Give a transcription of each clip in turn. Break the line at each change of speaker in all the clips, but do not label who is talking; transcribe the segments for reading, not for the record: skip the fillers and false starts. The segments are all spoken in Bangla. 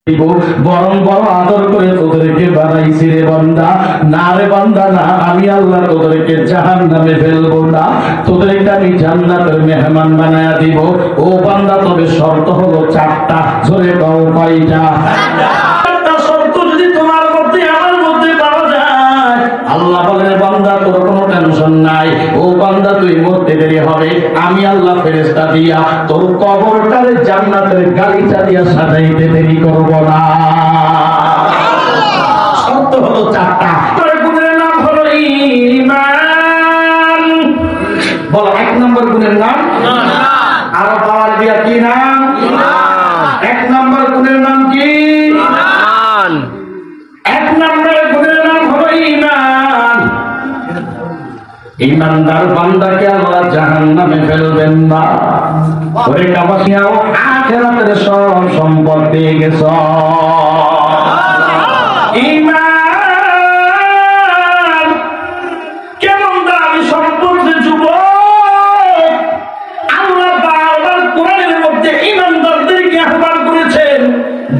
বরং বড় আদর করে তোদেরকে বানাইছি রে বান্দা। না রে বান্দা না, আমি আল্লাহ তোদেরকে জাহান্নামে ফেলবো না, তোদেরকে আমি জান্নাতের মেহমান বানায়া দিব। ও বান্দা, তবে শর্ত হলো চারটা। জোরে কও কয়টা? চারটা শর্ত যদি তোমার মধ্যে আমার মধ্যে পাওয়া যায়, আল্লাহ বলে বান্দা তোর কোনো টেনশন নাই। ও বান্দা, তুই মরতে দেরি হবে, আমি আল্লাহ ফেরেশতা দিয়া তোর কবরটারে জান্নাতের গালিচা দিয়া সাজাইতে দেরি করব না। শর্ত হলো চারটা। তোর গুণের নাম হলো ঈমান। বল, এক নম্বর গুণের নাম ঈমান। আর পাওয়ার দিয়া কি নাম? ঈমান। এক নম্বর গুণের নাম কি? ঈমান। এক নম্বর গুণের নাম হলো ঈমান। ঈমানদার বান্দাকে আল্লাহ জাহান্নামে ফেলবেন না। ওরে কাবাসিয়াও আখিরাতের সব সম্পদ পেয়ে গেছ। ঈমান কেমন দামি সম্পদ রে যুবক! আল্লাহ বারবার কোরআনের মধ্যে ঈমানদারদেরকে আহ্বান করেছেন,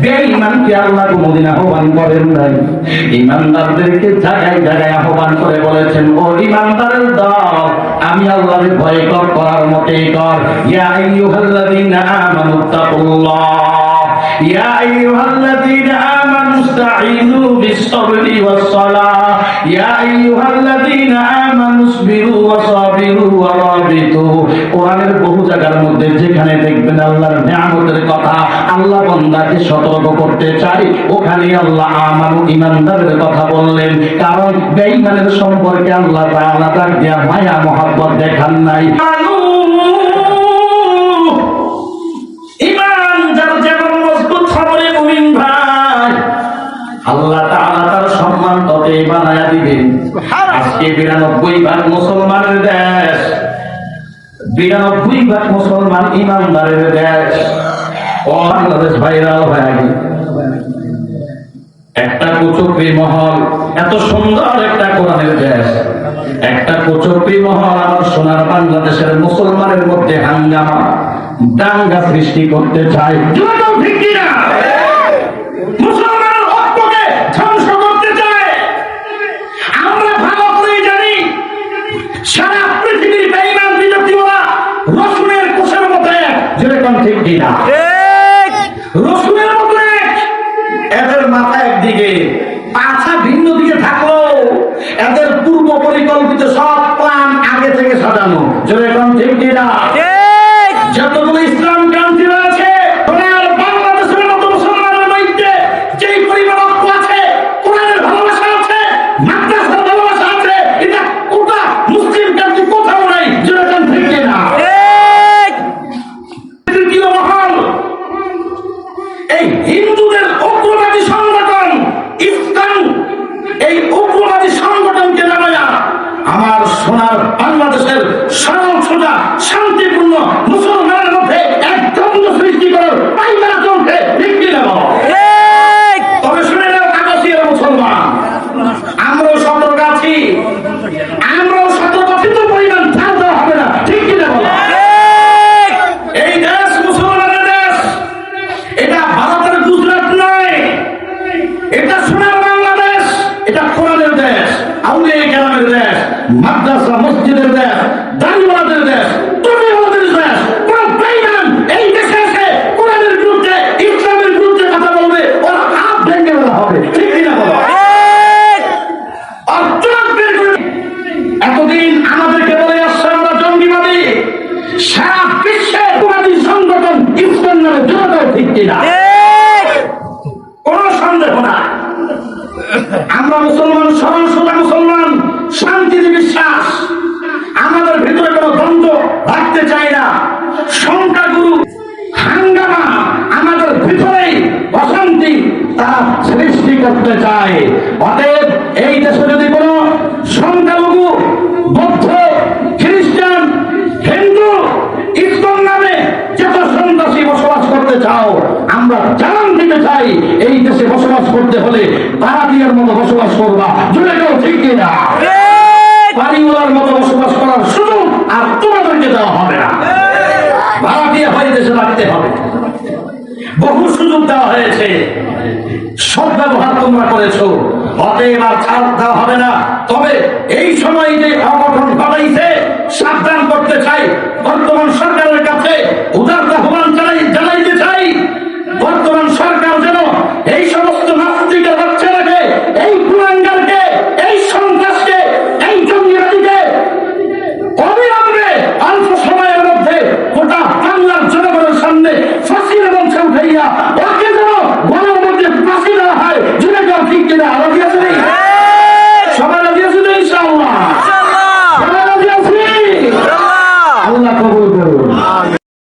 বেঈমানকে আল্লাহ কোনদিন আহ্বান করেন নাই। ঈমানদারদেরকে জায়গায় জায়গায় আহ্বান করে বলেছেন, ও ঈমানদারের দল, আমি আল্লাহকে ভয় করার মতই কর। ইয়া আইয়ুহাল্লাযীনা আমানুত্তাকুল্লাহ, ইয়া আইয়ুহাল্লাযীনা আমানুস্তাঈনু বিস-সাবরি ওয়াস-সালাহ, ইয়া আইয়ুহাল্লাযীনা আমানুসবিরু ওয়াসাবিরু ওয়া রাবিতু। কোরআনের বহু জায়গার মধ্যে যেখানে দেখবেন আল্লাহর নিয়ামতের কথা আল্লাহ বান্দাকে সতর্ক করতে চাই, ওখানে আল্লাহ আমানু ঈমানদারের কথা বললেন। কারণ বেঈমানের সম্পর্কে আল্লাহ তাআলা তার দেয়া মায়া মহব্বত দেখান নাই। ঈমান যার যেমন মজবুত হবে মুমিন ভাই, আল্লাহ তাআলা তার সম্মান ততই বানায়া দিবেন। আজকে ৯২% মুসলমানের দেশ, ৯২% মুসলমান ঈমানদারের দেশ। ও বাংলাদেশ ভাইরাল হয়ে গেল। একটা কুচক্রী মহল, এত সুন্দর একটা কোরআনের দেশ, একটা কুচক্রী মহল আমার সোনার বাংলাদেশের মুসলমানের মধ্যে হাঙ্গামা দাঙ্গা সৃষ্টি করতে চায়। ঠিক কিনা? মুসলমানের ঐক্যকে ধ্বংস করতে চায়। আমরা ভালো করে জানি সারা পৃথিবীর বেঈমান বিরোধীরা রসুনের কোষের মতো, যেরকম ঠিক কিনা? রসুনের মতো এদের মাথা একদিকে, পাছা ভিন্ন দিকে থাকলো, এদের পূর্ব পরিকল্পিত সব প্ল্যান আগে থেকে সাজানো। যেরকম ঠিক কিনা? যতগুলো ইসলাম ক্রান্তি রয়েছে বাংলাদেশের মতো মুসলমানের মধ্যে যেই পরিমাণ ঐক্য আছে, কোরআনের ভালোবাসা আছে, মাদ্রাসার ভালোবাসা আছে, এটা কোটা মুসলিম ক্রান্তি কোথাও নাই। যেরকম ঠিক কিনা? তৃতীয় মহল, এই হিন্দুদের উগ্রবাদী সংগঠন ইসলাম, এই উগ্রবাদী সংগঠনকে নামায়া আমার সোনার বাংলাদেশের সরল সোজা শান্তিপূর্ণ মুসলমানের মধ্যে এক দ্বন্দ্ব সৃষ্টি করার পাইমারা চলছে। ঠিক কিনা? তবে শুনে নাও কাবাসিয়া মুসলমান, আমরাও সতর্ক আছি, আমরাও সতর্ক আছি, তো পরিমাণ ছাড় দেওয়া হবে না। ঠিক কিনা বলো? এই দেশ মুসলমানের দেশ, এটা ভারতের গুজরাট নয়, এটা সোনার বাংলাদেশ, এটা কোরআনের দেশ, আউলিয়া কেরামের দেশ, মাদ্রাসা মসজিদের দেশ, দানিওয়ালাদের দেশ, তবিওয়ালাদের দেশ। কোন বেঈমান এই দেশে এসে কোরআনের বিরুদ্ধে, ইসলামের বিরুদ্ধে কথা বলবে, ওরা হাত ভেঙে ফেলা হবে। ঠিক কিনা বলো? এতদিন আমাদেরকে বলে আসছে আমরা জঙ্গিবাদী, সারা বিশ্বের উগ্রবাদী সংগঠন ইসলাম নামে জনতাও। ঠিক কিনা? কোন সন্দেহ না, আমরা মুসলমান, সরল সোজা মুসলমান, শান্তিতে বিশ্বাস, আমাদের ভিতরে কোনো দ্বন্দ্ব রাখতে চাই না। সংখ্যাগুরু হাঙ্গামা আমাদের ভিতরেই অশান্তি তারা সৃষ্টি করতে চায়। অতএব এই দেশে যদি কোনো সংখ্যালঘু বৌদ্ধ, খ্রিস্টান, হিন্দু, ইসলাম নামে যত সন্ত্রাসী বসবাস করতে চাও, আমরা জানান দিতে চাই, এই দেশে বসবাস করতে হলে ভারতীয়ের মতো বসবাস করবা। জুড়ে কেউ ঠিক কিনা? বাড়িওয়ালার মতো বসবাস করার সুযোগ আর তোমাদেরকে দেওয়া হবে না। ভারতীয় হয়ে দেশে রাখতে হবে। বহু সুযোগ দেওয়া হয়েছে, সদ্ব্যবহার তোমরা করেছো, অতএব আর ছাড় দেওয়া হবে না। তবে এই সময় যে অঘটন ঘটাইছে সাবধান করতে চাই, বর্তমান